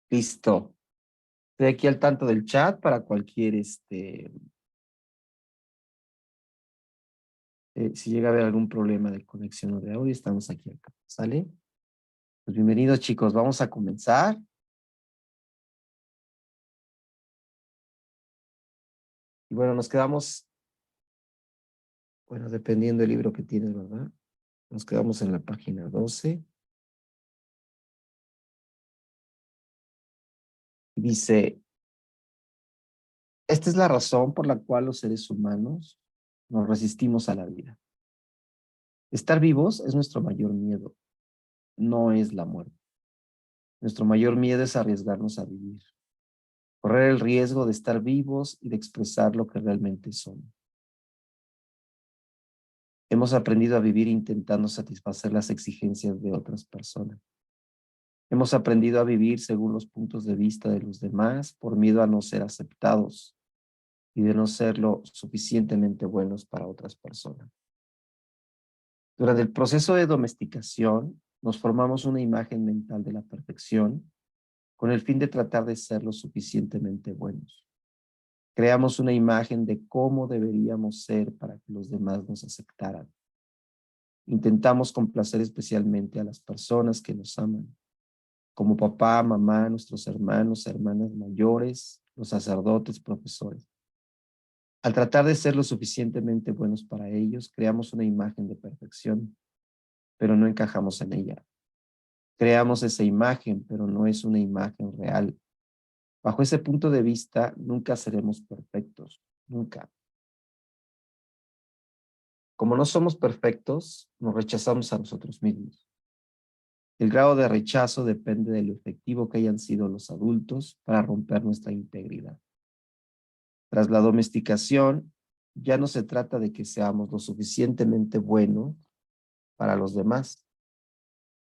Listo. Estoy aquí al tanto del chat para cualquier, si llega a haber algún problema de conexión o de audio, estamos aquí acá. ¿Sale? Pues bienvenidos, chicos. Vamos a comenzar. Y bueno, nos quedamos, bueno, dependiendo del libro que tienes, ¿verdad? Nos quedamos en la página 12. Dice, esta es la razón por la cual los seres humanos nos resistimos a la vida. Estar vivos es nuestro mayor miedo, no es la muerte. Nuestro mayor miedo es arriesgarnos a vivir, correr el riesgo de estar vivos y de expresar lo que realmente somos. Hemos aprendido a vivir intentando satisfacer las exigencias de otras personas. Hemos aprendido a vivir según los puntos de vista de los demás por miedo a no ser aceptados y de no ser lo suficientemente buenos para otras personas. Durante el proceso de domesticación, nos formamos una imagen mental de la perfección con el fin de tratar de ser lo suficientemente buenos. Creamos una imagen de cómo deberíamos ser para que los demás nos aceptaran. Intentamos complacer especialmente a las personas que nos aman, como papá, mamá, nuestros hermanos, hermanas mayores, los sacerdotes, profesores. Al tratar de ser lo suficientemente buenos para ellos, creamos una imagen de perfección, pero no encajamos en ella. Creamos esa imagen, pero no es una imagen real. Bajo ese punto de vista, nunca seremos perfectos, nunca. Como no somos perfectos, nos rechazamos a nosotros mismos. El grado de rechazo depende de lo efectivo que hayan sido los adultos para romper nuestra integridad. Tras la domesticación, ya no se trata de que seamos lo suficientemente buenos para los demás.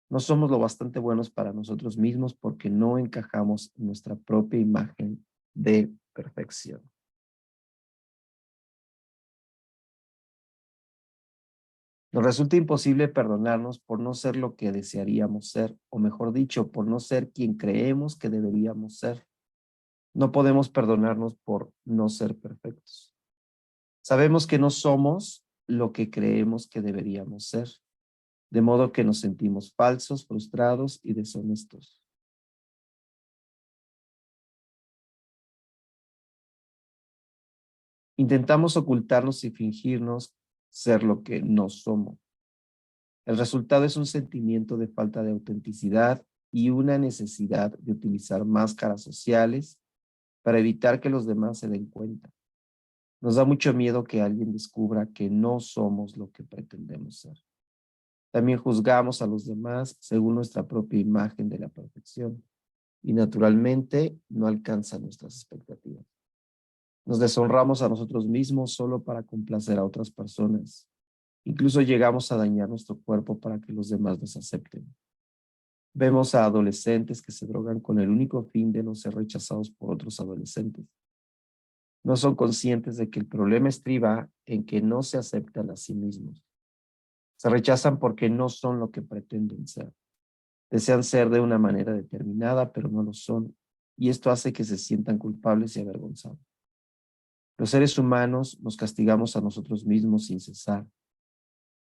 No somos lo bastante buenos para nosotros mismos porque no encajamos en nuestra propia imagen de perfección. Nos resulta imposible perdonarnos por no ser lo que desearíamos ser, o mejor dicho, por no ser quien creemos que deberíamos ser. No podemos perdonarnos por no ser perfectos. Sabemos que no somos lo que creemos que deberíamos ser, de modo que nos sentimos falsos, frustrados y deshonestos. Intentamos ocultarnos y fingirnos ser lo que no somos. El resultado es un sentimiento de falta de autenticidad y una necesidad de utilizar máscaras sociales para evitar que los demás se den cuenta. Nos da mucho miedo que alguien descubra que no somos lo que pretendemos ser. También juzgamos a los demás según nuestra propia imagen de la perfección y naturalmente no alcanza nuestras expectativas. Nos deshonramos a nosotros mismos solo para complacer a otras personas. Incluso llegamos a dañar nuestro cuerpo para que los demás nos acepten. Vemos a adolescentes que se drogan con el único fin de no ser rechazados por otros adolescentes. No son conscientes de que el problema estriba en que no se aceptan a sí mismos. Se rechazan porque no son lo que pretenden ser. Desean ser de una manera determinada, pero no lo son. Y esto hace que se sientan culpables y avergonzados. Los seres humanos nos castigamos a nosotros mismos sin cesar,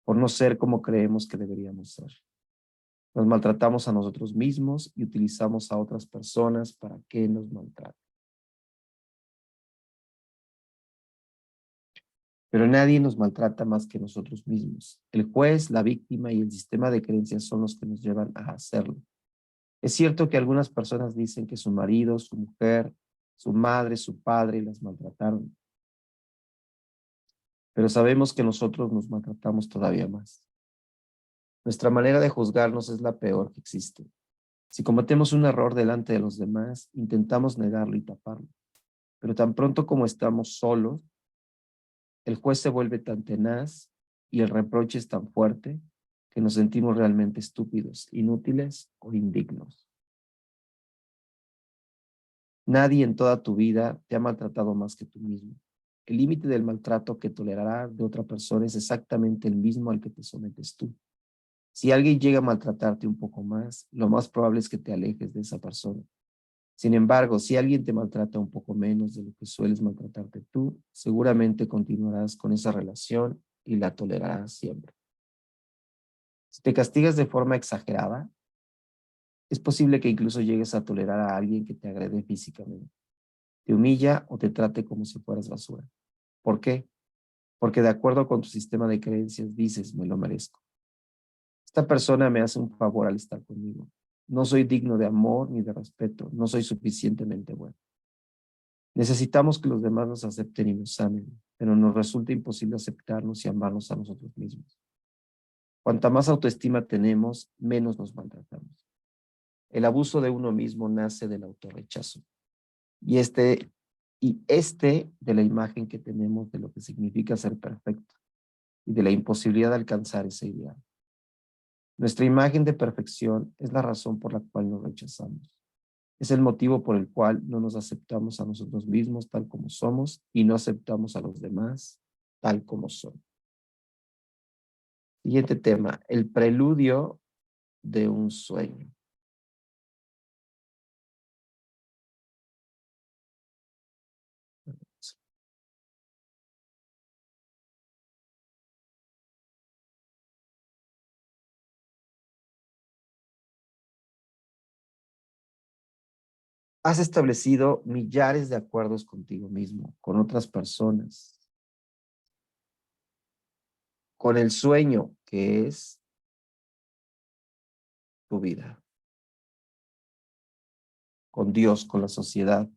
por no ser como creemos que deberíamos ser. Nos maltratamos a nosotros mismos y utilizamos a otras personas para que nos maltraten. Pero nadie nos maltrata más que nosotros mismos. El juez, la víctima y el sistema de creencias son los que nos llevan a hacerlo. Es cierto que algunas personas dicen que su marido, su mujer, su madre, su padre las maltrataron, pero sabemos que nosotros nos maltratamos todavía más. Nuestra manera de juzgarnos es la peor que existe. Si cometemos un error delante de los demás, intentamos negarlo y taparlo, pero tan pronto como estamos solos, el juez se vuelve tan tenaz y el reproche es tan fuerte que nos sentimos realmente estúpidos, inútiles o indignos. Nadie en toda tu vida te ha maltratado más que tú mismo. El límite del maltrato que tolerará de otra persona es exactamente el mismo al que te sometes tú. Si alguien llega a maltratarte un poco más, lo más probable es que te alejes de esa persona. Sin embargo, si alguien te maltrata un poco menos de lo que sueles maltratarte tú, seguramente continuarás con esa relación y la tolerarás siempre. Si te castigas de forma exagerada, es posible que incluso llegues a tolerar a alguien que te agrede físicamente, te humilla o te trate como si fueras basura. ¿Por qué? Porque de acuerdo con tu sistema de creencias dices, me lo merezco. Esta persona me hace un favor al estar conmigo. No soy digno de amor ni de respeto. No soy suficientemente bueno. Necesitamos que los demás nos acepten y nos amen, pero nos resulta imposible aceptarnos y amarnos a nosotros mismos. Cuanta más autoestima tenemos, menos nos maltratamos. El abuso de uno mismo nace del autorrechazo. Y este de la imagen que tenemos de lo que significa ser perfecto y de la imposibilidad de alcanzar ese ideal. Nuestra imagen de perfección es la razón por la cual nos rechazamos. Es el motivo por el cual no nos aceptamos a nosotros mismos tal como somos y no aceptamos a los demás tal como son. Siguiente tema, el preludio de un sueño. Has establecido millares de acuerdos contigo mismo, con otras personas, con el sueño que es tu vida, con Dios, con la sociedad,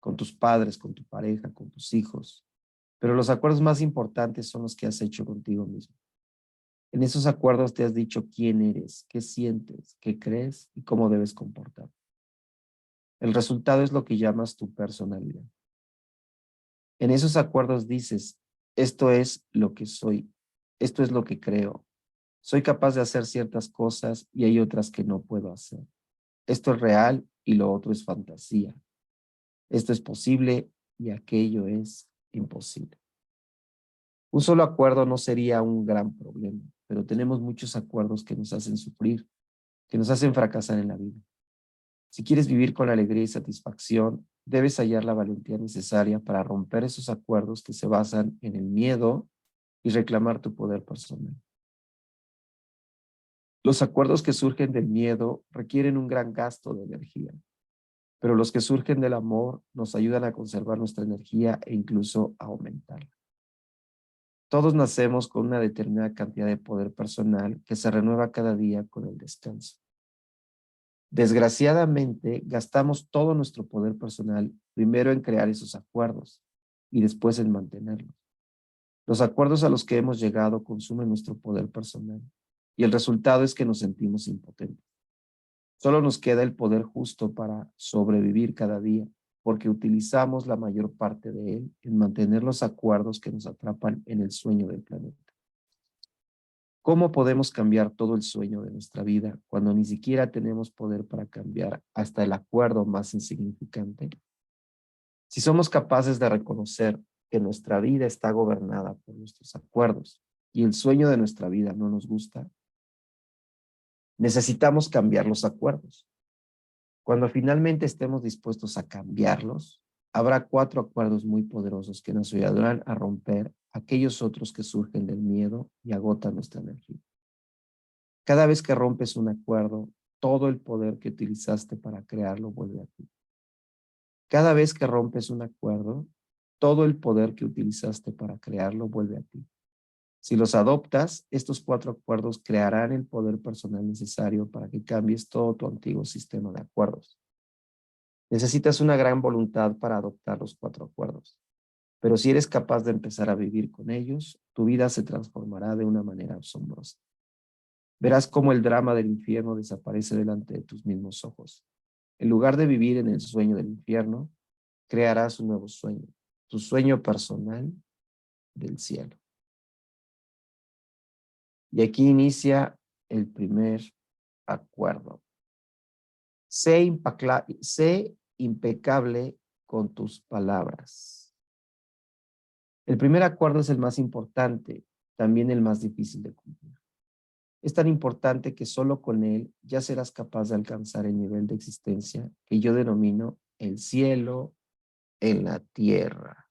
con tus padres, con tu pareja, con tus hijos. Pero los acuerdos más importantes son los que has hecho contigo mismo. En esos acuerdos te has dicho quién eres, qué sientes, qué crees y cómo debes comportar. El resultado es lo que llamas tu personalidad. En esos acuerdos dices, esto es lo que soy, esto es lo que creo. Soy capaz de hacer ciertas cosas y hay otras que no puedo hacer. Esto es real y lo otro es fantasía. Esto es posible y aquello es imposible. Un solo acuerdo no sería un gran problema, pero tenemos muchos acuerdos que nos hacen sufrir, que nos hacen fracasar en la vida. Si quieres vivir con alegría y satisfacción, debes hallar la valentía necesaria para romper esos acuerdos que se basan en el miedo y reclamar tu poder personal. Los acuerdos que surgen del miedo requieren un gran gasto de energía, pero los que surgen del amor nos ayudan a conservar nuestra energía e incluso a aumentarla. Todos nacemos con una determinada cantidad de poder personal que se renueva cada día con el descanso. Desgraciadamente, gastamos todo nuestro poder personal primero en crear esos acuerdos y después en mantenerlos. Los acuerdos a los que hemos llegado consumen nuestro poder personal y el resultado es que nos sentimos impotentes. Solo nos queda el poder justo para sobrevivir cada día, porque utilizamos la mayor parte de él en mantener los acuerdos que nos atrapan en el sueño del planeta. ¿Cómo podemos cambiar todo el sueño de nuestra vida cuando ni siquiera tenemos poder para cambiar hasta el acuerdo más insignificante? Si somos capaces de reconocer que nuestra vida está gobernada por nuestros acuerdos y el sueño de nuestra vida no nos gusta, necesitamos cambiar los acuerdos. Cuando finalmente estemos dispuestos a cambiarlos, habrá 4 acuerdos muy poderosos que nos ayudarán a romper aquellos otros que surgen del miedo y agotan nuestra energía. Cada vez que rompes un acuerdo, todo el poder que utilizaste para crearlo vuelve a ti. Cada vez que rompes un acuerdo, todo el poder que utilizaste para crearlo vuelve a ti. Si los adoptas, estos 4 acuerdos crearán el poder personal necesario para que cambies todo tu antiguo sistema de acuerdos. Necesitas una gran voluntad para adoptar los 4 acuerdos, pero si eres capaz de empezar a vivir con ellos, tu vida se transformará de una manera asombrosa. Verás cómo el drama del infierno desaparece delante de tus mismos ojos. En lugar de vivir en el sueño del infierno, crearás un nuevo sueño, tu sueño personal del cielo. Y aquí inicia el primer acuerdo. Sé impecable con tus palabras. El primer acuerdo es el más importante, también el más difícil de cumplir. Es tan importante que solo con él ya serás capaz de alcanzar el nivel de existencia que yo denomino el cielo en la tierra.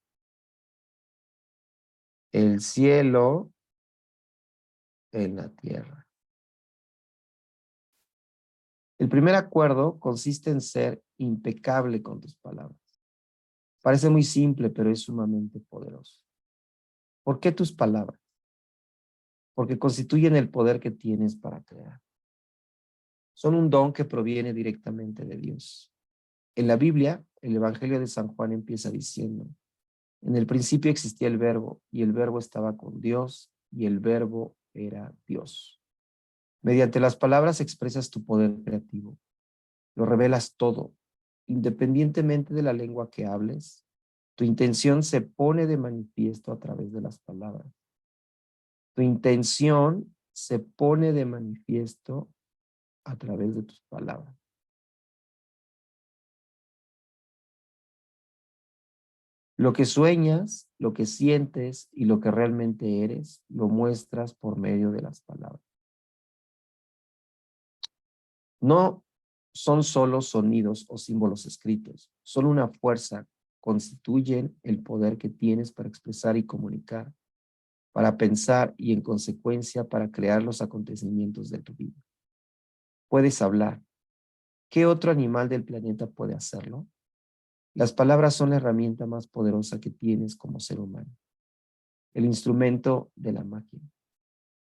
El cielo en la tierra. El primer acuerdo consiste en ser impecable con tus palabras. Parece muy simple, pero es sumamente poderoso. ¿Por qué tus palabras? Porque constituyen el poder que tienes para crear. Son un don que proviene directamente de Dios. En la Biblia, el Evangelio de San Juan empieza diciendo: en el principio existía el Verbo, y el Verbo estaba con Dios, y el Verbo era Dios. Mediante las palabras expresas tu poder creativo. Lo revelas todo, independientemente de la lengua que hables. Tu intención se pone de manifiesto a través de las palabras. Tu intención se pone de manifiesto a través de tus palabras. Lo que sueñas, lo que sientes y lo que realmente eres, lo muestras por medio de las palabras. No son solo sonidos o símbolos escritos, son una fuerza, constituyen el poder que tienes para expresar y comunicar, para pensar y en consecuencia para crear los acontecimientos de tu vida. Puedes hablar. ¿Qué otro animal del planeta puede hacerlo? Las palabras son la herramienta más poderosa que tienes como ser humano, el instrumento de la magia,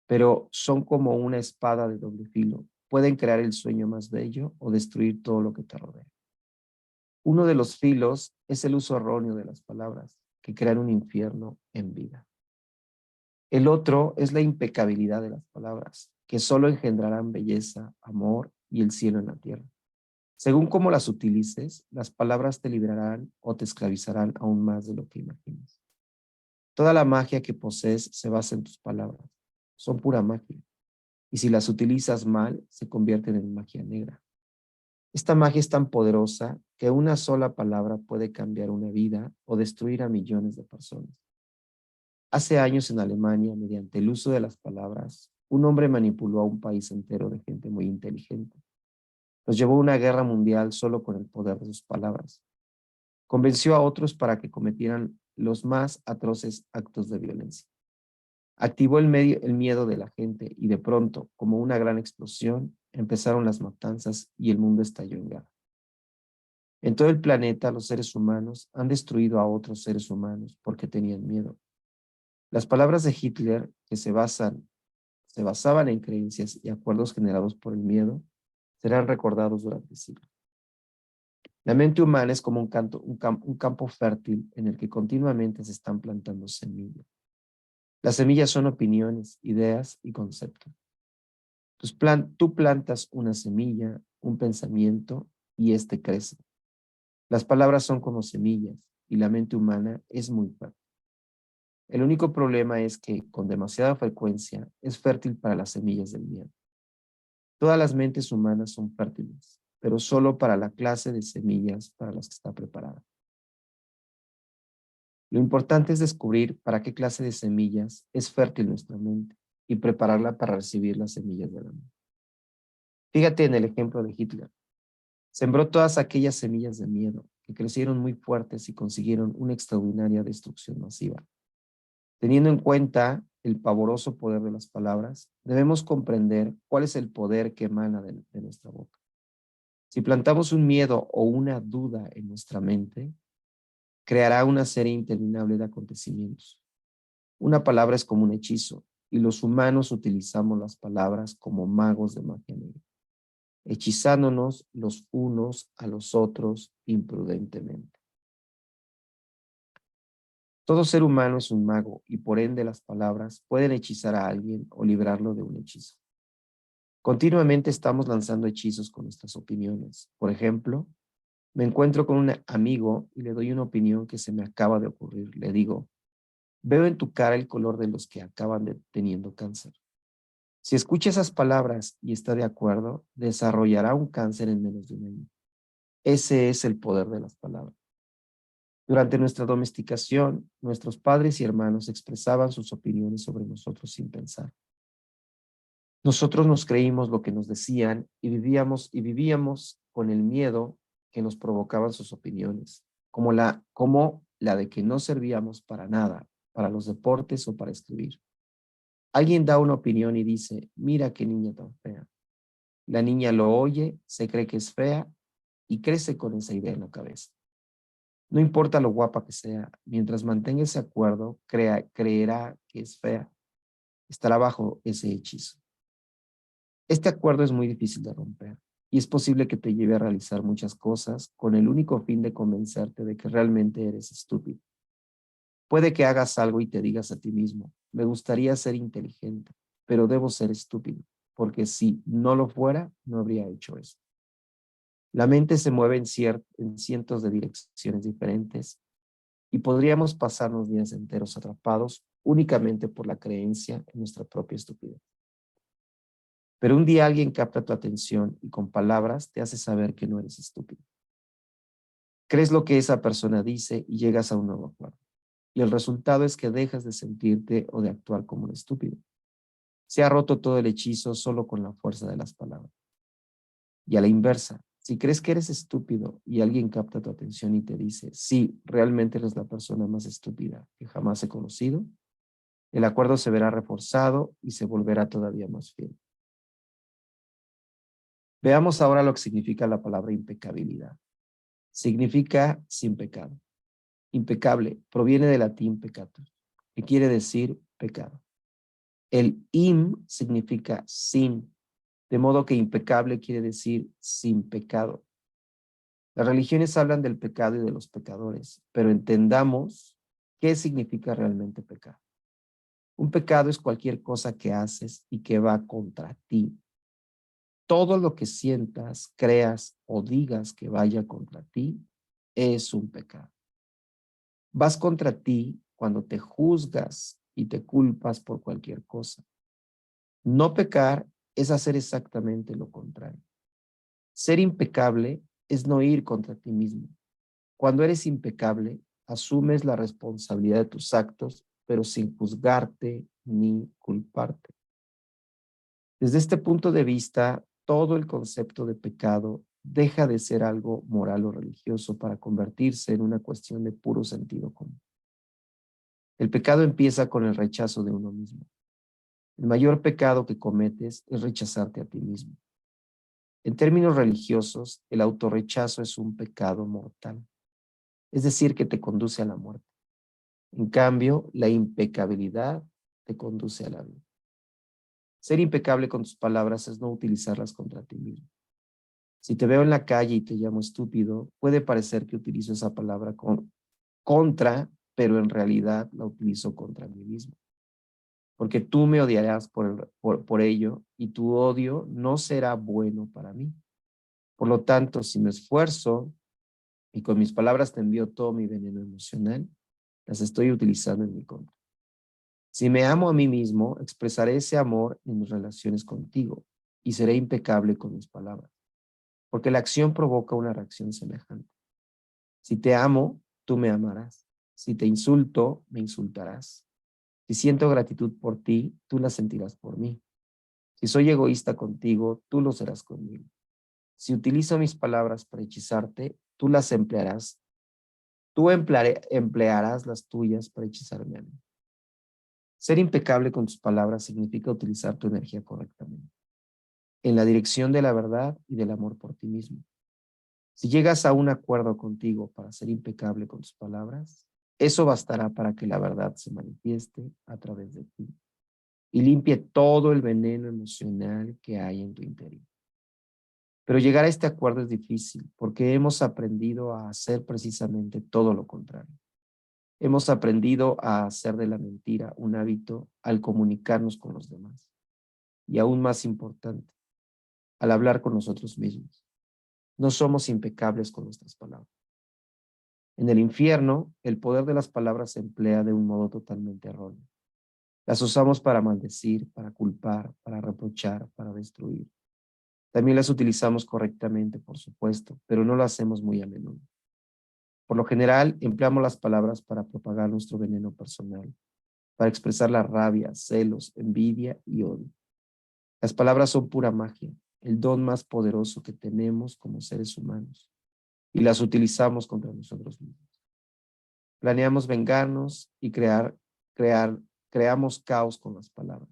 pero son como una espada de doble filo. Pueden crear el sueño más bello o destruir todo lo que te rodea. Uno de los filos es el uso erróneo de las palabras, que crean un infierno en vida. El otro es la impecabilidad de las palabras, que solo engendrarán belleza, amor y el cielo en la tierra. Según cómo las utilices, las palabras te librarán o te esclavizarán aún más de lo que imaginas. Toda la magia que posees se basa en tus palabras. Son pura magia. Y si las utilizas mal, se convierten en magia negra. Esta magia es tan poderosa que una sola palabra puede cambiar una vida o destruir a millones de personas. Hace años en Alemania, mediante el uso de las palabras, un hombre manipuló a un país entero de gente muy inteligente. Los llevó a una guerra mundial solo con el poder de sus palabras. Convenció a otros para que cometieran los más atroces actos de violencia. Activó el miedo de la gente y de pronto, como una gran explosión, empezaron las matanzas y el mundo estalló en guerra. En todo el planeta, los seres humanos han destruido a otros seres humanos porque tenían miedo. Las palabras de Hitler, que se basaban en creencias y acuerdos generados por el miedo, serán recordados durante siglos. La mente humana es como un campo fértil en el que continuamente se están plantando semillas. Las semillas son opiniones, ideas y conceptos. Tú plantas una semilla, un pensamiento, y éste crece. Las palabras son como semillas y la mente humana es muy fértil. El único problema es que, con demasiada frecuencia, es fértil para las semillas del miedo. Todas las mentes humanas son fértiles, pero solo para la clase de semillas para las que está preparada. Lo importante es descubrir para qué clase de semillas es fértil nuestra mente y prepararla para recibir las semillas del amor. Fíjate en el ejemplo de Hitler. Sembró todas aquellas semillas de miedo que crecieron muy fuertes y consiguieron una extraordinaria destrucción masiva. Teniendo en cuenta el pavoroso poder de las palabras, debemos comprender cuál es el poder que emana de nuestra boca. Si plantamos un miedo o una duda en nuestra mente, creará una serie interminable de acontecimientos. Una palabra es como un hechizo, y los humanos utilizamos las palabras como magos de magia negra, hechizándonos los unos a los otros imprudentemente. Todo ser humano es un mago y por ende las palabras pueden hechizar a alguien o librarlo de un hechizo. Continuamente estamos lanzando hechizos con nuestras opiniones. Por ejemplo, me encuentro con un amigo y le doy una opinión que se me acaba de ocurrir. Le digo: veo en tu cara el color de los que acaban de teniendo cáncer. Si escucha esas palabras y está de acuerdo, desarrollará un cáncer en menos de un año. Ese es el poder de las palabras. Durante nuestra domesticación, nuestros padres y hermanos expresaban sus opiniones sobre nosotros sin pensar. Nosotros nos creímos lo que nos decían y vivíamos con el miedo que nos provocaban sus opiniones, como la de que no servíamos para nada, para los deportes o para escribir. Alguien da una opinión y dice, mira qué niña tan fea. La niña lo oye, se cree que es fea y crece con esa idea en la cabeza. No importa lo guapa que sea, mientras mantenga ese acuerdo, creerá que es fea. Estará bajo ese hechizo. Este acuerdo es muy difícil de romper y es posible que te lleve a realizar muchas cosas con el único fin de convencerte de que realmente eres estúpido. Puede que hagas algo y te digas a ti mismo, me gustaría ser inteligente, pero debo ser estúpido, porque si no lo fuera, no habría hecho eso. La mente se mueve en cientos de direcciones diferentes y podríamos pasarnos días enteros atrapados únicamente por la creencia en nuestra propia estupidez. Pero un día alguien capta tu atención y con palabras te hace saber que no eres estúpido. Crees lo que esa persona dice y llegas a un nuevo acuerdo. Y el resultado es que dejas de sentirte o de actuar como un estúpido. Se ha roto todo el hechizo solo con la fuerza de las palabras. Y a la inversa, si crees que eres estúpido y alguien capta tu atención y te dice, sí, realmente eres la persona más estúpida que jamás he conocido, el acuerdo se verá reforzado y se volverá todavía más fiel. Veamos ahora lo que significa la palabra impecabilidad. Significa sin pecado. Impecable proviene del latín peccatus, que quiere decir pecado. El significa sin, de modo que impecable quiere decir sin pecado. Las religiones hablan del pecado y de los pecadores, pero entendamos qué significa realmente pecar. Un pecado es cualquier cosa que haces y que va contra ti. Todo lo que sientas, creas o digas que vaya contra ti es un pecado. Vas contra ti cuando te juzgas y te culpas por cualquier cosa. No pecar es hacer exactamente lo contrario. Ser impecable es no ir contra ti mismo. Cuando eres impecable, asumes la responsabilidad de tus actos, pero sin juzgarte ni culparte. Desde este punto de vista, todo el concepto de pecado deja de ser algo moral o religioso para convertirse en una cuestión de puro sentido común. El pecado empieza con el rechazo de uno mismo. El mayor pecado que cometes es rechazarte a ti mismo. En términos religiosos, el autorrechazo es un pecado mortal, es decir, que te conduce a la muerte. En cambio, la impecabilidad te conduce a la vida. Ser impecable con tus palabras es no utilizarlas contra ti mismo. Si te veo en la calle y te llamo estúpido, puede parecer que utilizo esa palabra contra, pero en realidad la utilizo contra mí mismo. Porque tú me odiarás por ello y tu odio no será bueno para mí. Por lo tanto, si me esfuerzo y con mis palabras te envío todo mi veneno emocional, las estoy utilizando en mi contra. Si me amo a mí mismo, expresaré ese amor en mis relaciones contigo y seré impecable con mis palabras, porque la acción provoca una reacción semejante. Si te amo, tú me amarás. Si te insulto, me insultarás. Si siento gratitud por ti, tú la sentirás por mí. Si soy egoísta contigo, tú lo serás conmigo. Si utilizo mis palabras para hechizarte, tú las emplearás. Emplearás las tuyas para hechizarme a mí. Ser impecable con tus palabras significa utilizar tu energía correctamente, en la dirección de la verdad y del amor por ti mismo. Si llegas a un acuerdo contigo para ser impecable con tus palabras, eso bastará para que la verdad se manifieste a través de ti y limpie todo el veneno emocional que hay en tu interior. Pero llegar a este acuerdo es difícil porque hemos aprendido a hacer precisamente todo lo contrario. Hemos aprendido a hacer de la mentira un hábito al comunicarnos con los demás. Y aún más importante, al hablar con nosotros mismos. No somos impecables con nuestras palabras. En el infierno, el poder de las palabras se emplea de un modo totalmente erróneo. Las usamos para maldecir, para culpar, para reprochar, para destruir. También las utilizamos correctamente, por supuesto, pero no lo hacemos muy a menudo. Por lo general, empleamos las palabras para propagar nuestro veneno personal, para expresar la rabia, celos, envidia y odio. Las palabras son pura magia, el don más poderoso que tenemos como seres humanos, y las utilizamos contra nosotros mismos. Planeamos vengarnos y creamos caos con las palabras.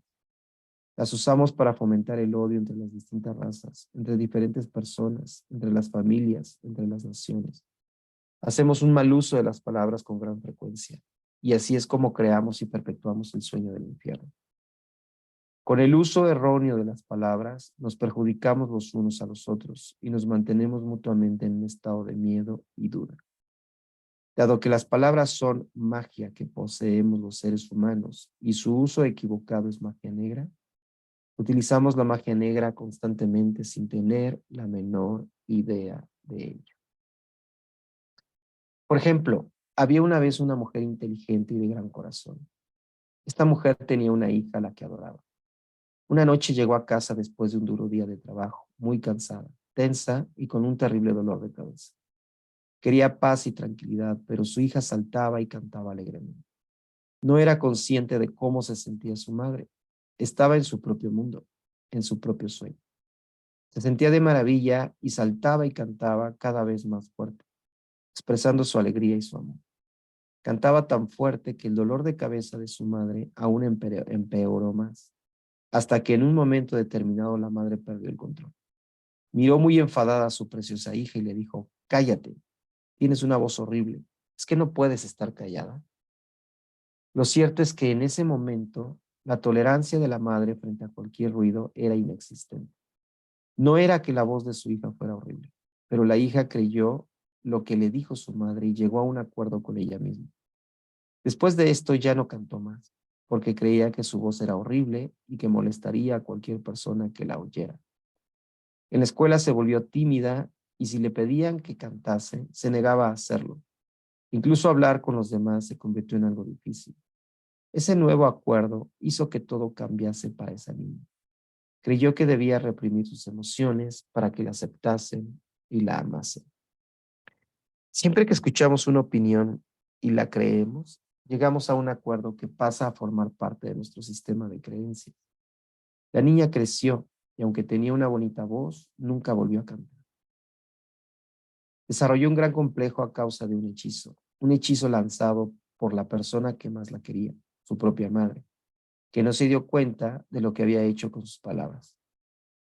Las usamos para fomentar el odio entre las distintas razas, entre diferentes personas, entre las familias, entre las naciones. Hacemos un mal uso de las palabras con gran frecuencia, y así es como creamos y perpetuamos el sueño del infierno. Con el uso erróneo de las palabras, nos perjudicamos los unos a los otros y nos mantenemos mutuamente en un estado de miedo y duda. Dado que las palabras son magia que poseemos los seres humanos y su uso equivocado es magia negra, utilizamos la magia negra constantemente sin tener la menor idea de ello. Por ejemplo, había una vez una mujer inteligente y de gran corazón. Esta mujer tenía una hija a la que adoraba. Una noche llegó a casa después de un duro día de trabajo, muy cansada, tensa y con un terrible dolor de cabeza. Quería paz y tranquilidad, pero su hija saltaba y cantaba alegremente. No era consciente de cómo se sentía su madre. Estaba en su propio mundo, en su propio sueño. Se sentía de maravilla y saltaba y cantaba cada vez más fuerte, expresando su alegría y su amor. Cantaba tan fuerte que el dolor de cabeza de su madre aún empeoró más, hasta que en un momento determinado la madre perdió el control. Miró muy enfadada a su preciosa hija y le dijo: cállate, tienes una voz horrible, ¿es que no puedes estar callada? Lo cierto es que en ese momento la tolerancia de la madre frente a cualquier ruido era inexistente. No era que la voz de su hija fuera horrible, pero la hija creyó lo que le dijo su madre y llegó a un acuerdo con ella misma. Después de esto ya no cantó más, porque creía que su voz era horrible y que molestaría a cualquier persona que la oyera. En la escuela se volvió tímida y si le pedían que cantase, se negaba a hacerlo. Incluso hablar con los demás se convirtió en algo difícil. Ese nuevo acuerdo hizo que todo cambiase para esa niña. Creyó que debía reprimir sus emociones para que la aceptasen y la amasen. Siempre que escuchamos una opinión y la creemos, llegamos a un acuerdo que pasa a formar parte de nuestro sistema de creencias. La niña creció y aunque tenía una bonita voz, nunca volvió a cantar. Desarrolló un gran complejo a causa de un hechizo lanzado por la persona que más la quería, su propia madre, que no se dio cuenta de lo que había hecho con sus palabras.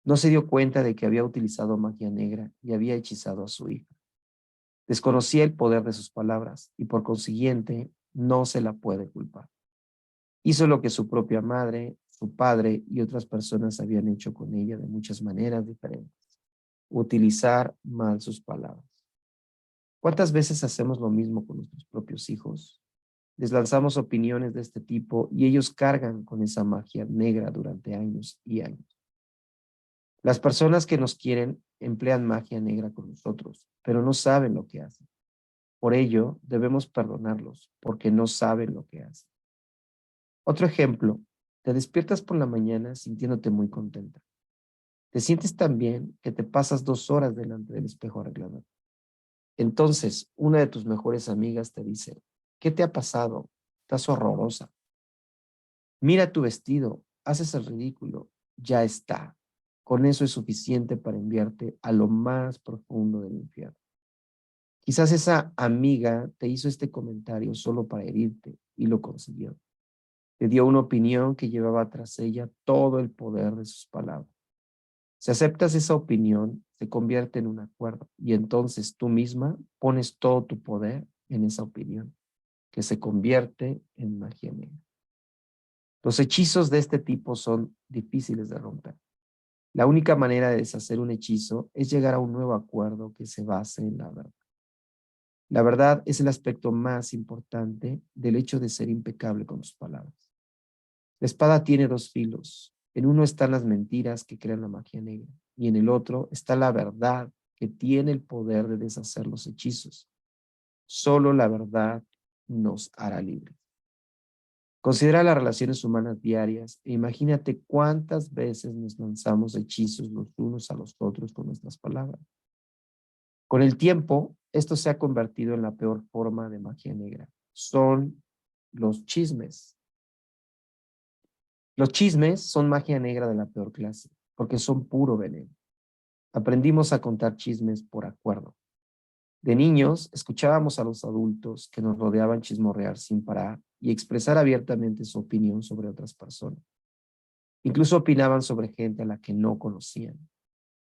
No se dio cuenta de que había utilizado magia negra y había hechizado a su hija. Desconocía el poder de sus palabras y por consiguiente no se la puede culpar. Hizo lo que su propia madre, su padre y otras personas habían hecho con ella de muchas maneras diferentes. Utilizar mal sus palabras. ¿Cuántas veces hacemos lo mismo con nuestros propios hijos? Les lanzamos opiniones de este tipo y ellos cargan con esa magia negra durante años y años. Las personas que nos quieren emplean magia negra con nosotros, pero no saben lo que hacen. Por ello, debemos perdonarlos, porque no saben lo que hacen. Otro ejemplo, te despiertas por la mañana sintiéndote muy contenta. Te sientes tan bien que te pasas 2 horas delante del espejo arreglándote. Entonces, una de tus mejores amigas te dice: ¿qué te ha pasado? Estás horrorosa. Mira tu vestido, haces el ridículo. Ya está. Con eso es suficiente para enviarte a lo más profundo del infierno. Quizás esa amiga te hizo este comentario solo para herirte y lo consiguió. Te dio una opinión que llevaba tras ella todo el poder de sus palabras. Si aceptas esa opinión, se convierte en un acuerdo y entonces tú misma pones todo tu poder en esa opinión, que se convierte en magia negra. Los hechizos de este tipo son difíciles de romper. La única manera de deshacer un hechizo es llegar a un nuevo acuerdo que se base en la verdad. La verdad es el aspecto más importante del hecho de ser impecable con tus palabras. La espada tiene 2 filos. En uno están las mentiras que crean la magia negra y en el otro está la verdad que tiene el poder de deshacer los hechizos. Solo la verdad nos hará libres. Considera las relaciones humanas diarias e imagínate cuántas veces nos lanzamos hechizos los unos a los otros con nuestras palabras. Con el tiempo, esto se ha convertido en la peor forma de magia negra. Son los chismes. Los chismes son magia negra de la peor clase, porque son puro veneno. Aprendimos a contar chismes por acuerdo. De niños, escuchábamos a los adultos que nos rodeaban chismorrear sin parar y expresar abiertamente su opinión sobre otras personas. Incluso opinaban sobre gente a la que no conocían.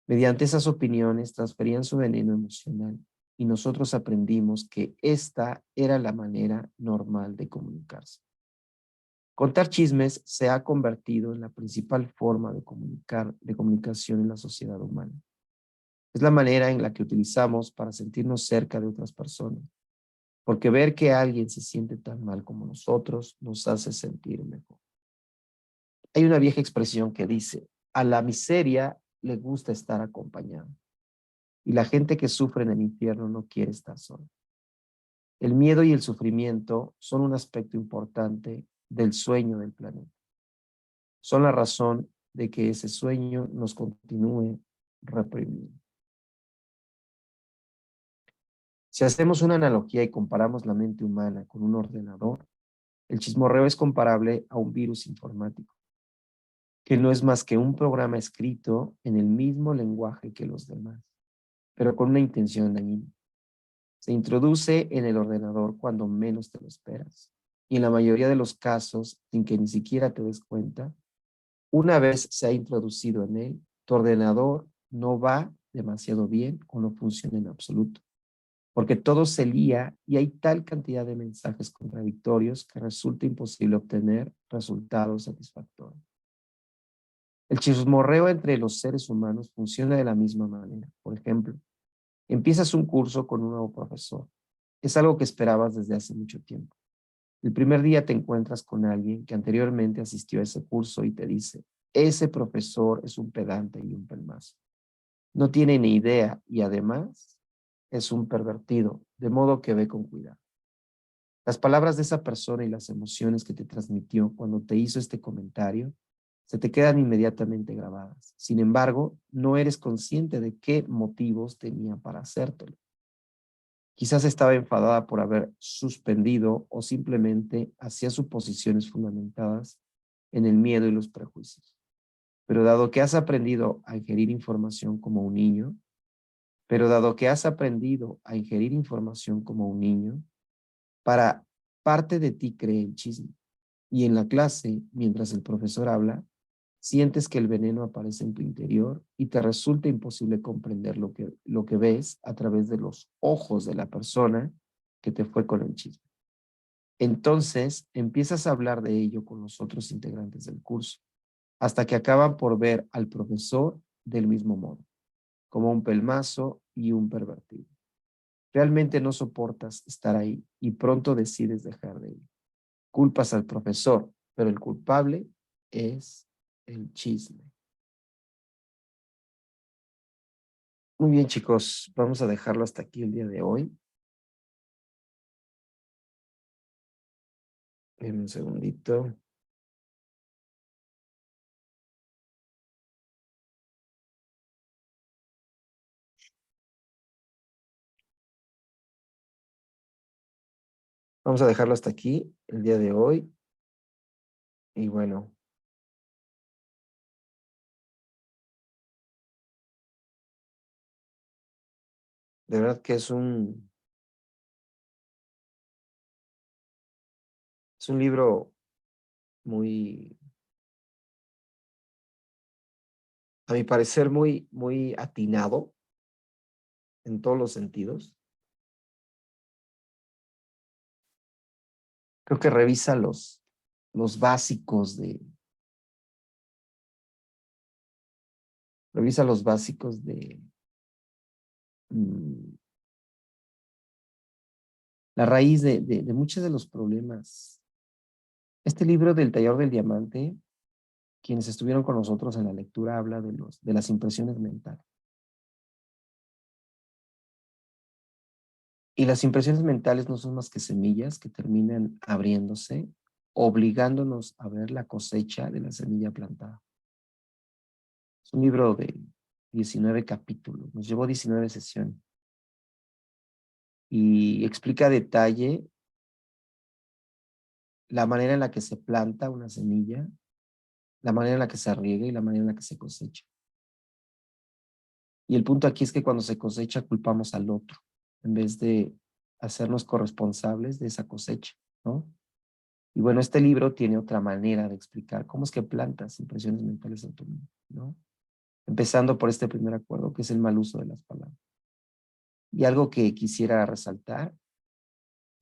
Mediante esas opiniones transferían su veneno emocional y nosotros aprendimos que esta era la manera normal de comunicarse. Contar chismes se ha convertido en la principal forma de comunicación en la sociedad humana. Es la manera en la que utilizamos para sentirnos cerca de otras personas, porque ver que alguien se siente tan mal como nosotros nos hace sentir mejor. Hay una vieja expresión que dice, a la miseria le gusta estar acompañado, y la gente que sufre en el infierno no quiere estar sola. El miedo y el sufrimiento son un aspecto importante del sueño del planeta. Son la razón de que ese sueño nos continúe reprimiendo. Si hacemos una analogía y comparamos la mente humana con un ordenador, el chismorreo es comparable a un virus informático, que no es más que un programa escrito en el mismo lenguaje que los demás, pero con una intención dañina. Se introduce en el ordenador cuando menos te lo esperas, y en la mayoría de los casos, sin que ni siquiera te des cuenta, una vez se ha introducido en él, tu ordenador no va demasiado bien o no funciona en absoluto, porque todo se lía y hay tal cantidad de mensajes contradictorios que resulta imposible obtener resultados satisfactorios. El chismorreo entre los seres humanos funciona de la misma manera. Por ejemplo, empiezas un curso con un nuevo profesor. Es algo que esperabas desde hace mucho tiempo. El primer día te encuentras con alguien que anteriormente asistió a ese curso y te dice, ese profesor es un pedante y un pelmazo. No tiene ni idea y además es un pervertido, de modo que ve con cuidado. Las palabras de esa persona y las emociones que te transmitió cuando te hizo este comentario se te quedan inmediatamente grabadas. Sin embargo, no eres consciente de qué motivos tenía para hacértelo. Quizás estaba enfadada por haber suspendido o simplemente hacía suposiciones fundamentadas en el miedo y los prejuicios. Pero dado que has aprendido a ingerir información como un niño, para parte de ti cree el chisme. Y en la clase, mientras el profesor habla, sientes que el veneno aparece en tu interior y te resulta imposible comprender lo que ves a través de los ojos de la persona que te fue con el chisme. Entonces empiezas a hablar de ello con los otros integrantes del curso, hasta que acaban por ver al profesor del mismo modo, como un pelmazo y un pervertido. Realmente no soportas estar ahí y pronto decides dejar de ir. Culpas al profesor, pero el culpable es el chisme. Muy bien, chicos, vamos a dejarlo hasta aquí el día de hoy. En un segundito. Vamos a dejarlo hasta aquí el día de hoy. Y bueno, de verdad que es un libro muy, a mi parecer, muy atinado en todos los sentidos. Creo que revisa los básicos revisa los básicos de mm, la raíz de muchos de los problemas. Este libro del Taller del Diamante, quienes estuvieron con nosotros en la lectura, habla de las impresiones mentales. Y las impresiones mentales no son más que semillas que terminan abriéndose, obligándonos a ver la cosecha de la semilla plantada. Es un libro de 19 capítulos, nos llevó 19 sesiones y explica a detalle la manera en la que se planta una semilla, la manera en la que se riega y la manera en la que se cosecha. Y el punto aquí es que cuando se cosecha culpamos al otro, en vez de hacernos corresponsables de esa cosecha, ¿no? Y bueno, este libro tiene otra manera de explicar cómo es que plantas impresiones mentales en tu mente, ¿no? Empezando por este primer acuerdo, que es el mal uso de las palabras. Y algo que quisiera resaltar,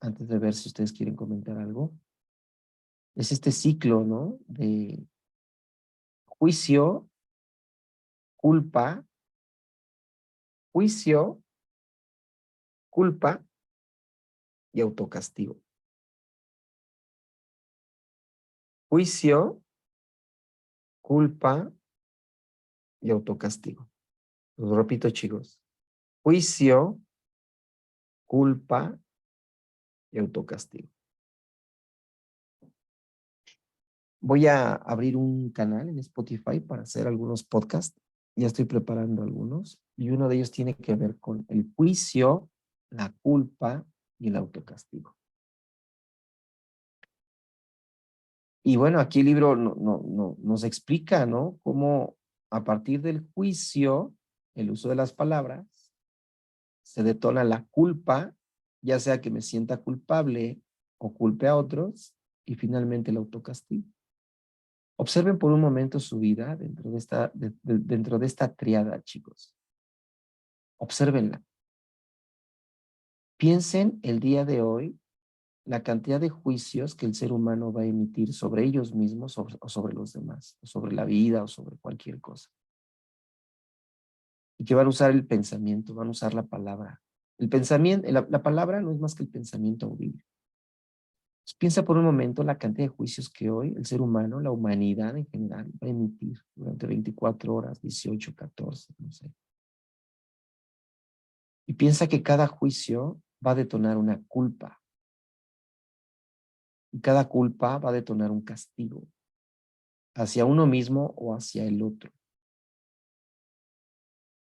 antes de ver si ustedes quieren comentar algo, es este ciclo, ¿no? De juicio, culpa, juicio, culpa y autocastigo. Juicio, culpa y autocastigo. Lo repito, chicos. Juicio, culpa y autocastigo. Voy a abrir un canal en Spotify para hacer algunos podcasts. Ya estoy preparando algunos. Y uno de ellos tiene que ver con el juicio, la culpa y el autocastigo. Y bueno, aquí el libro nos explica, ¿no? Cómo a partir del juicio, el uso de las palabras, se detona la culpa, ya sea que me sienta culpable o culpe a otros, y finalmente el autocastigo. Observen por un momento su vida dentro de esta triada, chicos. Obsérvenla. Piensen el día de hoy la cantidad de juicios que el ser humano va a emitir sobre ellos mismos o sobre los demás, o sobre la vida o sobre cualquier cosa. Y que van a usar el pensamiento, van a usar la palabra. El pensamiento, la palabra no es más que el pensamiento audible. Entonces, piensa por un momento la cantidad de juicios que hoy el ser humano, la humanidad en general, va a emitir durante 24 horas, 18, 14, no sé. Y piensa que cada juicio va a detonar una culpa. Y cada culpa va a detonar un castigo hacia uno mismo o hacia el otro.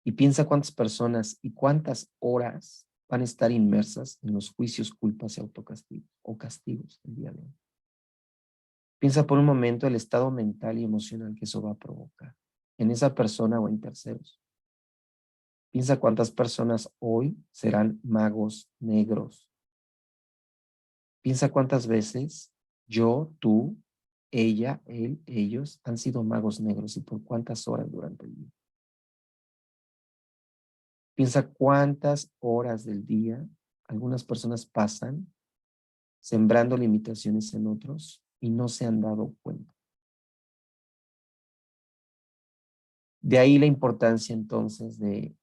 Y piensa cuántas personas y cuántas horas van a estar inmersas en los juicios, culpas y autocastigos o castigos el día de hoy. Piensa por un momento el estado mental y emocional que eso va a provocar en esa persona o en terceros. Piensa cuántas personas hoy serán magos negros. Piensa cuántas veces yo, tú, ella, él, ellos han sido magos negros y por cuántas horas durante el día. Piensa cuántas horas del día algunas personas pasan sembrando limitaciones en otros y no se han dado cuenta. De ahí la importancia entonces de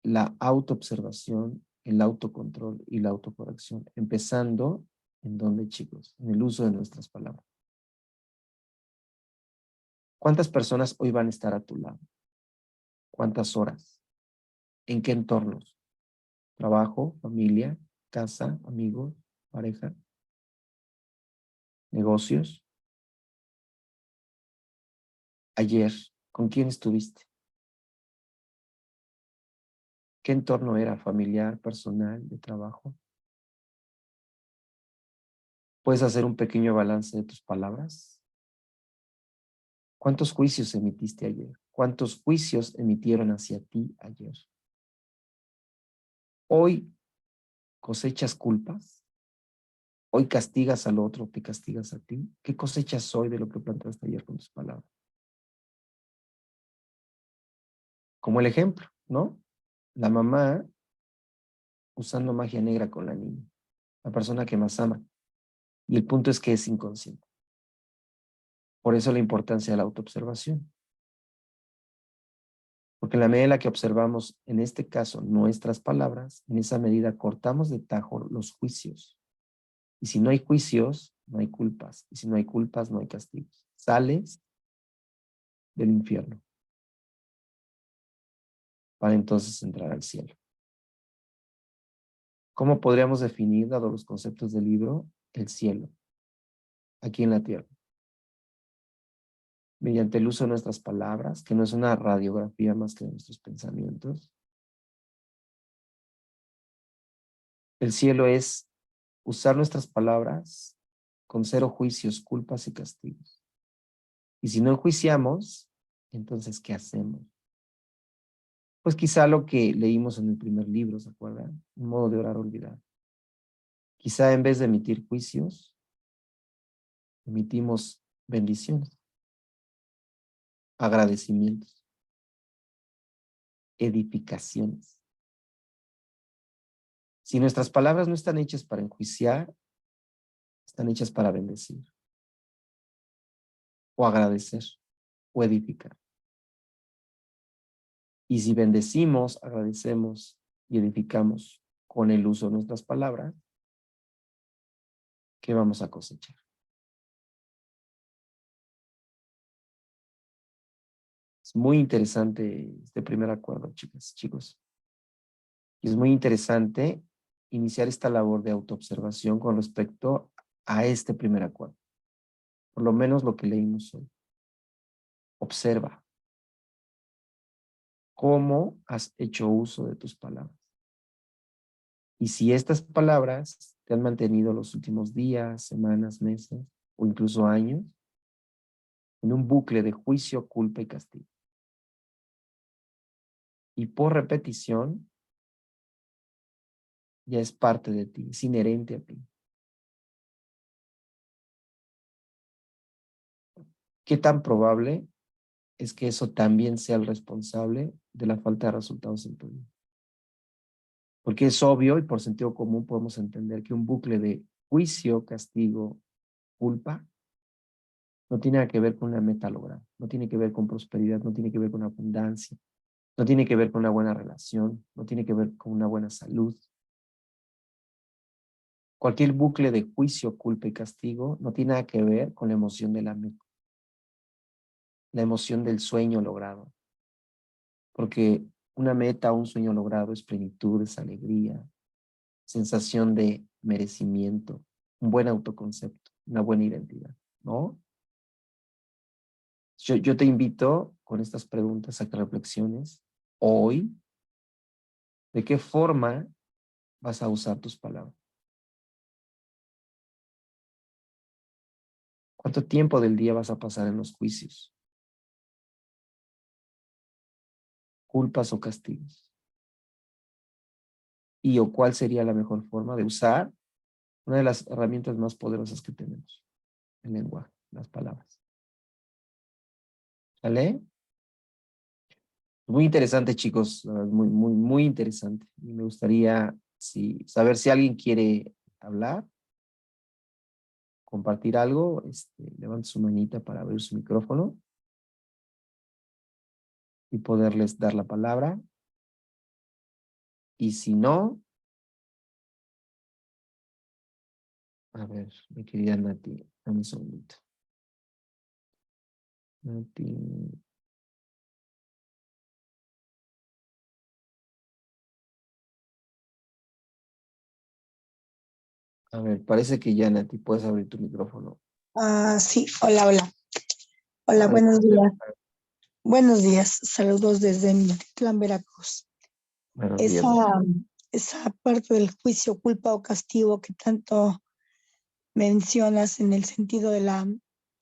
la autoobservación, el autocontrol y la autocorrección, empezando en dónde, chicos, en el uso de nuestras palabras. ¿Cuántas personas hoy van a estar a tu lado? ¿Cuántas horas? ¿En qué entornos? ¿Trabajo, familia, casa, amigos, pareja, negocios? Ayer, ¿con quién estuviste? ¿Qué entorno era? ¿Familiar, personal, de trabajo? ¿Puedes hacer un pequeño balance de tus palabras? ¿Cuántos juicios emitiste ayer? ¿Cuántos juicios emitieron hacia ti ayer? Hoy cosechas culpas. Hoy castigas al otro, te castigas a ti. ¿Qué cosechas hoy de lo que plantaste ayer con tus palabras? Como el ejemplo, ¿no? La mamá usando magia negra con la niña, la persona que más ama. Y el punto es que es inconsciente. Por eso la importancia de la autoobservación. Porque en la medida en la que observamos, en este caso, nuestras palabras, en esa medida cortamos de tajo los juicios. Y si no hay juicios, no hay culpas. Y si no hay culpas, no hay castigos. Sales del infierno para entonces entrar al cielo. ¿Cómo podríamos definir, dado los conceptos del libro, el cielo aquí en la tierra? Mediante el uso de nuestras palabras, que no es una radiografía más que de nuestros pensamientos. El cielo es usar nuestras palabras con cero juicios, culpas y castigos. Y si no enjuiciamos, entonces, ¿qué hacemos? Pues quizá lo que leímos en el primer libro, ¿se acuerdan? Un modo de orar olvidar. Quizá en vez de emitir juicios, emitimos bendiciones, agradecimientos, edificaciones. Si nuestras palabras no están hechas para enjuiciar, están hechas para bendecir, o agradecer, o edificar. Y si bendecimos, agradecemos y edificamos con el uso de nuestras palabras, ¿qué vamos a cosechar? Es muy interesante este primer acuerdo, chicas, chicos. Y es muy interesante iniciar esta labor de autoobservación con respecto a este primer acuerdo. Por lo menos lo que leímos hoy. Observa cómo has hecho uso de tus palabras. Y si estas palabras te han mantenido los últimos días, semanas, meses o incluso años en un bucle de juicio, culpa y castigo. Y por repetición ya es parte de ti, es inherente a ti. ¿Qué tan probable es que eso también sea el responsable de la falta de resultados en tu vida? Porque es obvio y por sentido común podemos entender que un bucle de juicio, castigo, culpa no tiene nada que ver con una meta lograda, no tiene que ver con prosperidad, no tiene que ver con abundancia, no tiene que ver con una buena relación, no tiene que ver con una buena salud. Cualquier bucle de juicio, culpa y castigo no tiene nada que ver con la emoción de la meta, la emoción del sueño logrado. Porque una meta o un sueño logrado es plenitud, es alegría, sensación de merecimiento, un buen autoconcepto, una buena identidad, ¿no? Yo te invito con estas preguntas a que reflexiones hoy de qué forma vas a usar tus palabras. ¿Cuánto tiempo del día vas a pasar en los juicios, culpas o castigos? ¿Y o cuál sería la mejor forma de usar una de las herramientas más poderosas que tenemos, el lenguaje, las palabras? ¿Sale? Muy interesante, chicos, muy interesante. Y me gustaría saber si alguien quiere hablar, compartir algo, levante su manita para abrir su micrófono y poderles dar la palabra. Y si no, a ver, mi querida Nati, dame un segundito. Nati, a ver, parece que ya Nati, puedes abrir tu micrófono. Sí, hola, hola. Hola, Adelante. buenos días. Buenos días, saludos desde Minatitlán, Veracruz. Buenos días. Esa, esa parte del juicio, culpa o castigo que tanto mencionas en el sentido de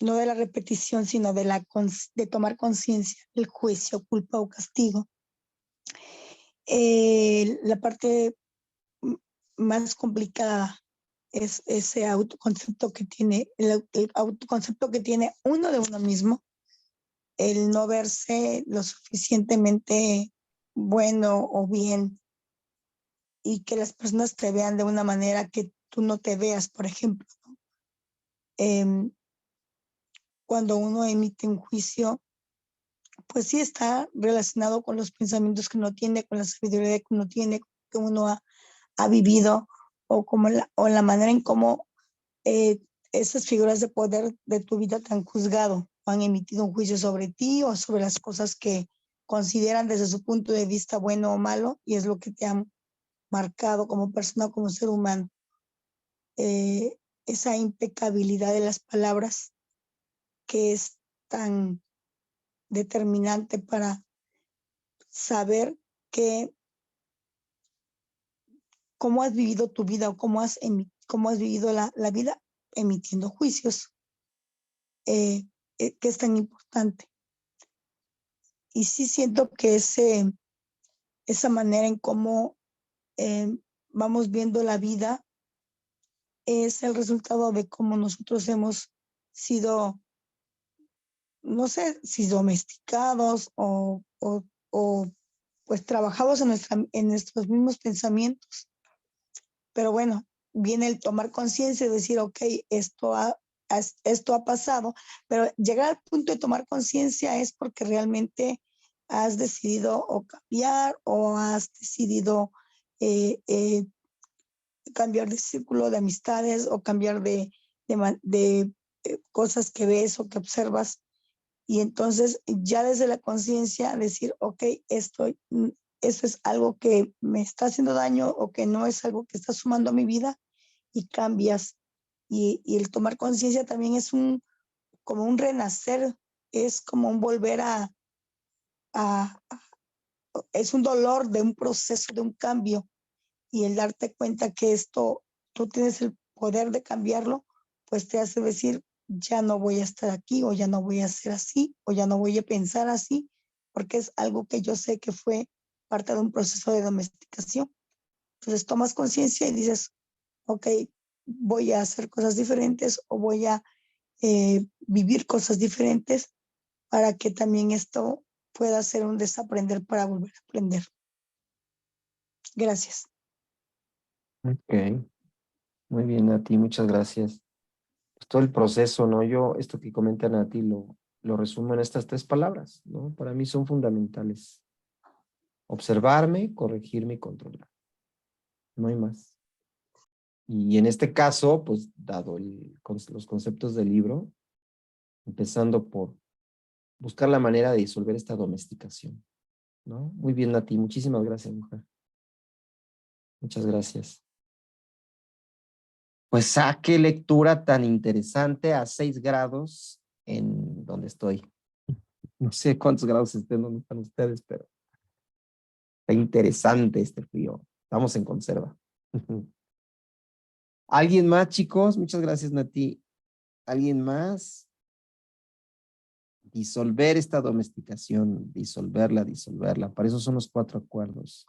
no de la repetición, sino de tomar conciencia del juicio, culpa o castigo. La parte más complicada es ese autoconcepto que tiene, el autoconcepto que tiene uno de uno mismo, el no verse lo suficientemente bueno o bien y que las personas te vean de una manera que tú no te veas, por ejemplo. Eh, Cuando uno emite un juicio, pues sí está relacionado con los pensamientos que uno tiene, con la sabiduría que uno tiene, que uno ha vivido o la manera en cómo esas figuras de poder de tu vida te han juzgado o han emitido un juicio sobre ti o sobre las cosas que consideran desde su punto de vista bueno o malo y es lo que te han marcado como persona, como ser humano. Esa impecabilidad de las palabras que es tan determinante para saber que cómo has vivido tu vida o cómo has vivido la vida emitiendo juicios. que es tan importante. Y sí siento que esa manera en cómo vamos viendo la vida es el resultado de cómo nosotros hemos sido, no sé si domesticados o pues trabajados en nuestros mismos pensamientos. Pero bueno, viene el tomar conciencia y decir, ok, esto ha pasado, pero llegar al punto de tomar conciencia es porque realmente has decidido o cambiar o has decidido eh, eh, cambiar de círculo de amistades o cambiar de cosas que ves o que observas. Y entonces ya desde la conciencia decir, ok, esto es algo que me está haciendo daño o que no es algo que está sumando a mi vida y cambias. Y el tomar conciencia también es como un renacer, es como un volver a, es un dolor de un proceso, de un cambio. Y el darte cuenta que esto, tú tienes el poder de cambiarlo, pues te hace decir, ya no voy a estar aquí o ya no voy a ser así o ya no voy a pensar así, porque es algo que yo sé que fue parte de un proceso de domesticación. Entonces tomas conciencia y dices, ok, voy a hacer cosas diferentes o voy a vivir cosas diferentes para que también esto pueda ser un desaprender para volver a aprender. Gracias. Ok, muy bien, Nati, muchas gracias. Pues todo el proceso, ¿no? Esto que comenta Nati lo resumo en estas 3 palabras, ¿no? Para mí son fundamentales. Observarme, corregirme y controlar. No hay más. Y en este caso, pues, dado los conceptos del libro, empezando por buscar la manera de disolver esta domesticación, ¿no? Muy bien, Nati, muchísimas gracias, mujer. Muchas gracias. Pues, qué lectura tan interesante a 6 grados en donde estoy. No sé cuántos grados estén donde están ustedes, pero está interesante este frío. Estamos en conserva. ¿Alguien más, chicos? Muchas gracias, Nati. ¿Alguien más? Disolver esta domesticación, disolverla. Para eso son los 4 acuerdos.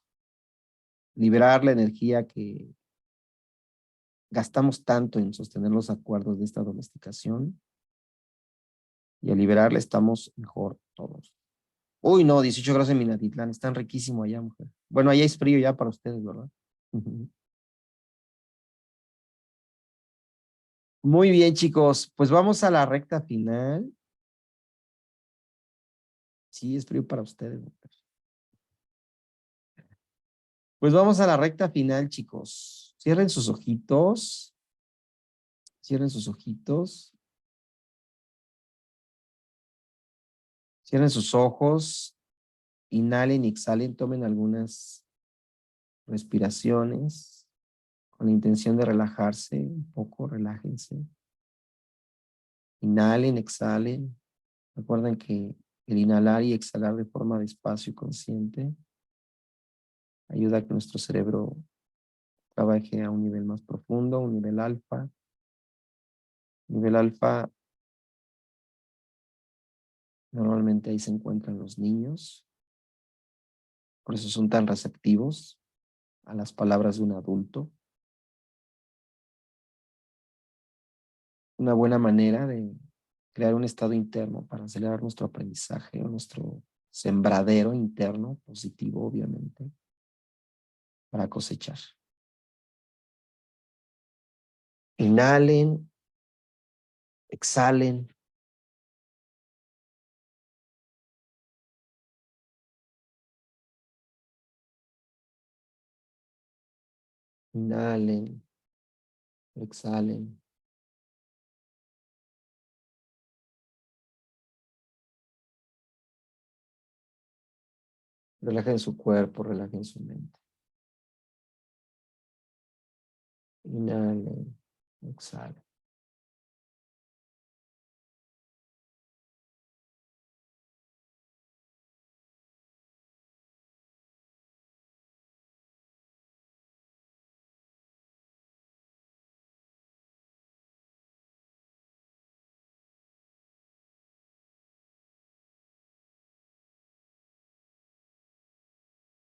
Liberar la energía que gastamos tanto en sostener los acuerdos de esta domesticación. Y al liberarla estamos mejor todos. Uy, no, 18 grados en Minatitlán. Están riquísimo allá, mujer. Bueno, allá es frío ya para ustedes, ¿verdad? Muy bien, chicos. Pues vamos a la recta final. Sí, es frío para ustedes, mujer. Pues vamos a la recta final, chicos. Cierren sus ojitos. Cierren sus ojitos. Cierren sus ojos. Inhalen y exhalen. Tomen algunas respiraciones con la intención de relajarse un poco. Relájense. Inhalen, exhalen. Recuerden que el inhalar y exhalar de forma despacio y consciente ayuda a que nuestro cerebro trabaje a un nivel más profundo, un nivel alfa. Nivel alfa, normalmente ahí se encuentran los niños. Por eso son tan receptivos a las palabras de un adulto. Una buena manera de crear un estado interno para acelerar nuestro aprendizaje o nuestro sembradero interno, positivo obviamente, para cosechar. Inhalen, exhalen. Inhalen, exhalen. Relajen su cuerpo, relajen su mente. Inhalen, exhalen.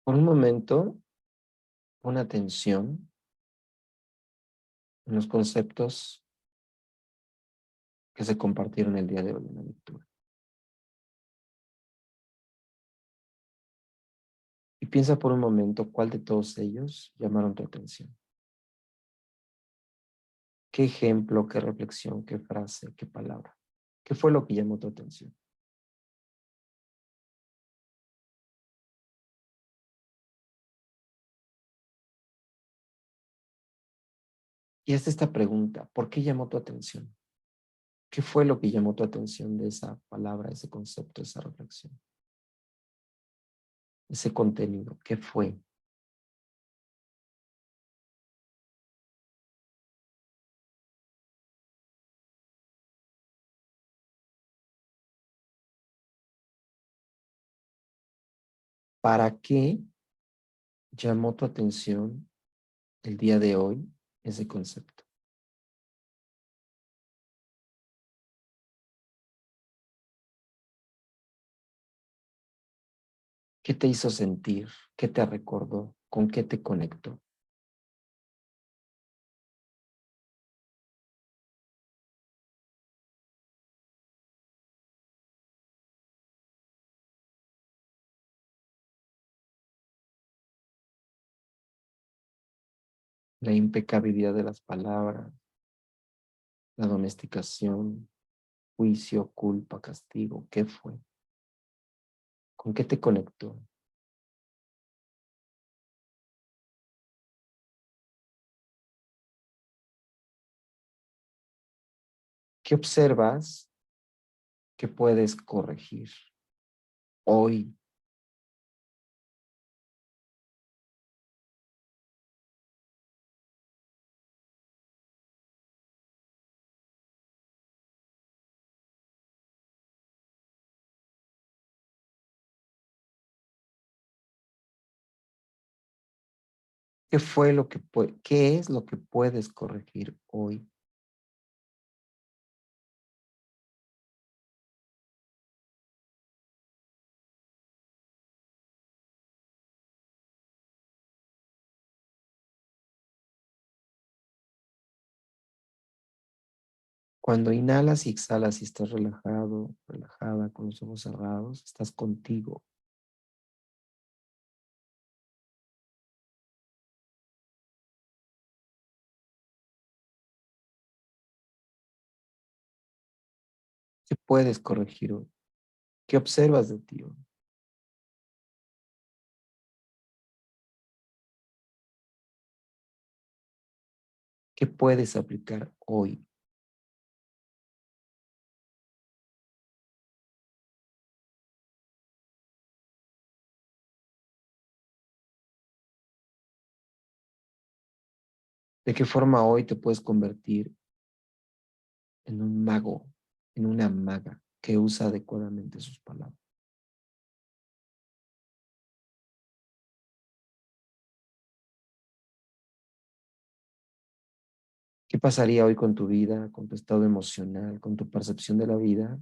Por un momento, pon atención en los conceptos que se compartieron el día de hoy en la lectura. Y piensa por un momento cuál de todos ellos llamaron tu atención. ¿Qué ejemplo, qué reflexión, qué frase, qué palabra? ¿Qué fue lo que llamó tu atención? Y hazte esta pregunta, ¿por qué llamó tu atención? ¿Qué fue lo que llamó tu atención de esa palabra, ese concepto, esa reflexión? Ese contenido, ¿qué fue? ¿Para qué llamó tu atención el día de hoy ese concepto? ¿Qué te hizo sentir? ¿Qué te recordó? ¿Con qué te conectó? La impecabilidad de las palabras, la domesticación, juicio, culpa, castigo, ¿qué fue? ¿Con qué te conectó? ¿Qué observas que puedes corregir hoy? ¿Qué fue lo que qué es lo que puedes corregir hoy? Cuando inhalas y exhalas y estás relajado, relajada, con los ojos cerrados, estás contigo. ¿Qué puedes corregir hoy? ¿Qué observas de ti hoy? ¿Qué puedes aplicar hoy? ¿De qué forma hoy te puedes convertir en un mago, en una maga que usa adecuadamente sus palabras? ¿Qué pasaría hoy con tu vida, con tu estado emocional, con tu percepción de la vida,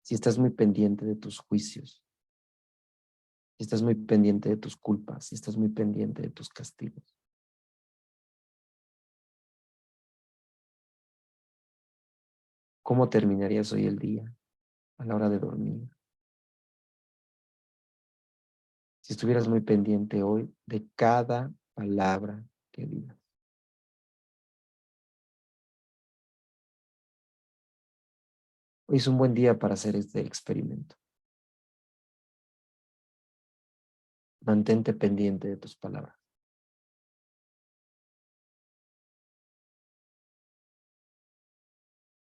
si estás muy pendiente de tus juicios, si estás muy pendiente de tus culpas, si estás muy pendiente de tus castigos? ¿Cómo terminarías hoy el día a la hora de dormir? Si estuvieras muy pendiente hoy de cada palabra que digas. Hoy es un buen día para hacer este experimento. Mantente pendiente de tus palabras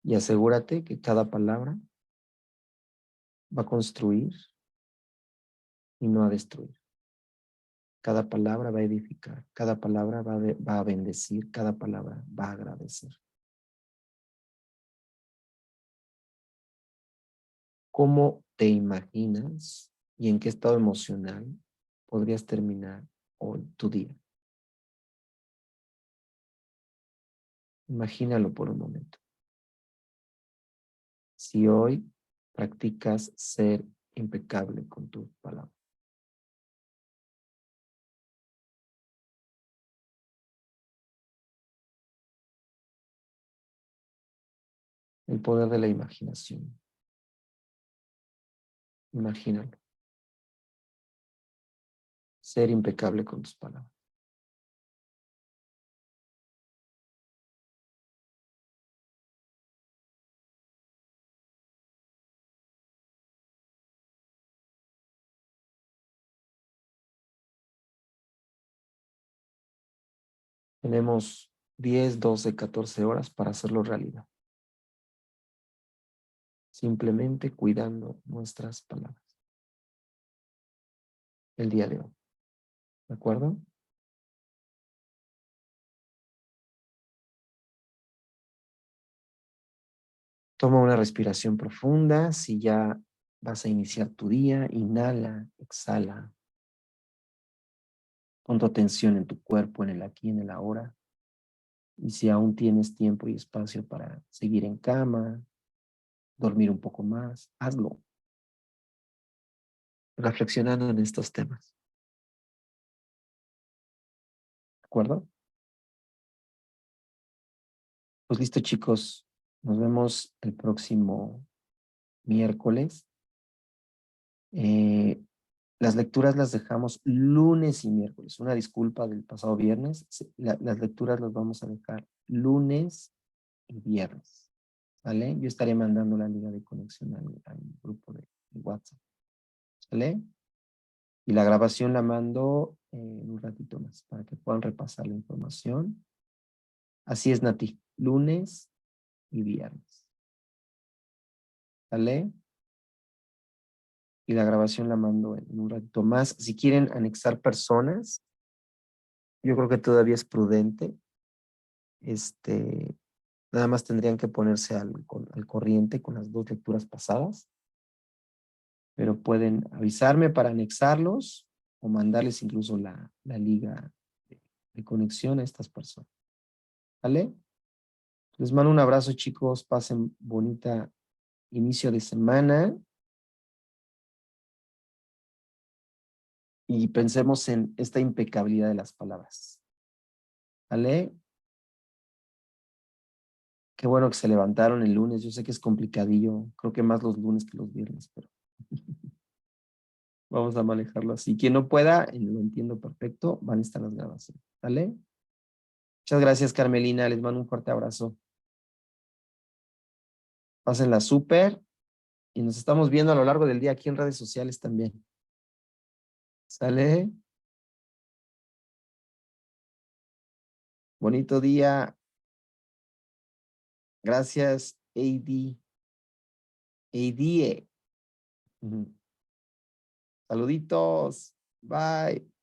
y asegúrate que cada palabra va a construir y no a destruir. Cada palabra va a edificar, cada palabra va a bendecir, cada palabra va a agradecer. ¿Cómo te imaginas y en qué estado emocional podrías terminar hoy tu día? Imagínalo por un momento. Si hoy practicas ser impecable con tus palabras. El poder de la imaginación. Imagínalo. Ser impecable con tus palabras. Tenemos 10, 12, 14 horas para hacerlo realidad. Simplemente cuidando nuestras palabras. El día de hoy. ¿De acuerdo? Toma una respiración profunda. Si ya vas a iniciar tu día, inhala, exhala. Pon tu atención en tu cuerpo, en el aquí, en el ahora. Y si aún tienes tiempo y espacio para seguir en cama, dormir un poco más, hazlo. Reflexionando en estos temas. ¿De acuerdo? Pues listo, chicos. Nos vemos el próximo miércoles. Las lecturas las dejamos lunes y miércoles. Una disculpa del pasado viernes. Las lecturas las vamos a dejar lunes y viernes. ¿Vale? Yo estaré mandando la liga de conexión al grupo de WhatsApp. ¿Vale? Y la grabación la mando en un ratito más para que puedan repasar la información. Así es, Nati. Lunes y viernes. ¿Vale? Y la grabación la mando en un ratito más. Si quieren anexar personas, yo creo que todavía es prudente. Nada más tendrían que ponerse al corriente con las 2 lecturas pasadas. Pero pueden avisarme para anexarlos o mandarles incluso la liga de conexión a estas personas. ¿Vale? Les mando un abrazo, chicos. Pasen bonita inicio de semana. Y pensemos en esta impecabilidad de las palabras. ¿Vale? Qué bueno que se levantaron el lunes. Yo sé que es complicadillo. Creo que más los lunes que los viernes, pero vamos a manejarlo así. Quien no pueda, lo entiendo perfecto, van a estar las grabaciones. ¿Vale? Muchas gracias, Carmelina. Les mando un fuerte abrazo. Pásenla súper. Y nos estamos viendo a lo largo del día aquí en redes sociales también. ¿Sale? Bonito día. Gracias, AD. ADE. Saluditos. Bye.